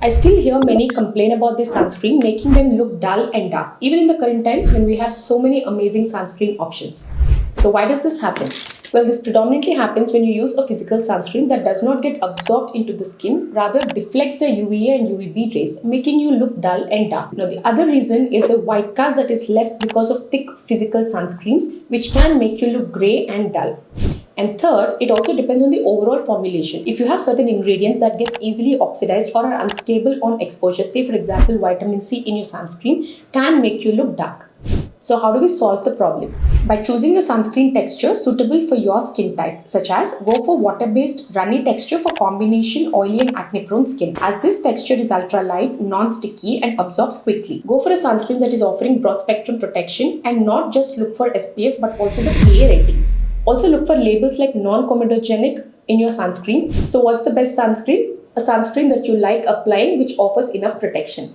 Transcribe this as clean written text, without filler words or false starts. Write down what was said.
I still hear many complain about this sunscreen, making them look dull and dark, even in the current times when we have so many amazing sunscreen options. So, why does this happen? Well, this predominantly happens when you use a physical sunscreen that does not get absorbed into the skin, rather deflects the UVA and UVB rays, making you look dull and dark. Now, the other reason is the white cast that is left because of thick physical sunscreens, which can make you look grey and dull. And third, it also depends on the overall formulation. If you have certain ingredients that get easily oxidized or are unstable on exposure, say for example vitamin C in your sunscreen, can make you look dark. So how do we solve the problem? By choosing a sunscreen texture suitable for your skin type, such as go for water-based runny texture for combination oily and acne-prone skin, as this texture is ultra-light, non-sticky and absorbs quickly. Go for a sunscreen that is offering broad spectrum protection and not just look for SPF but also the PA rating. Also look for labels like non-comedogenic in your sunscreen. So what's the best sunscreen? A sunscreen that you like applying which offers enough protection.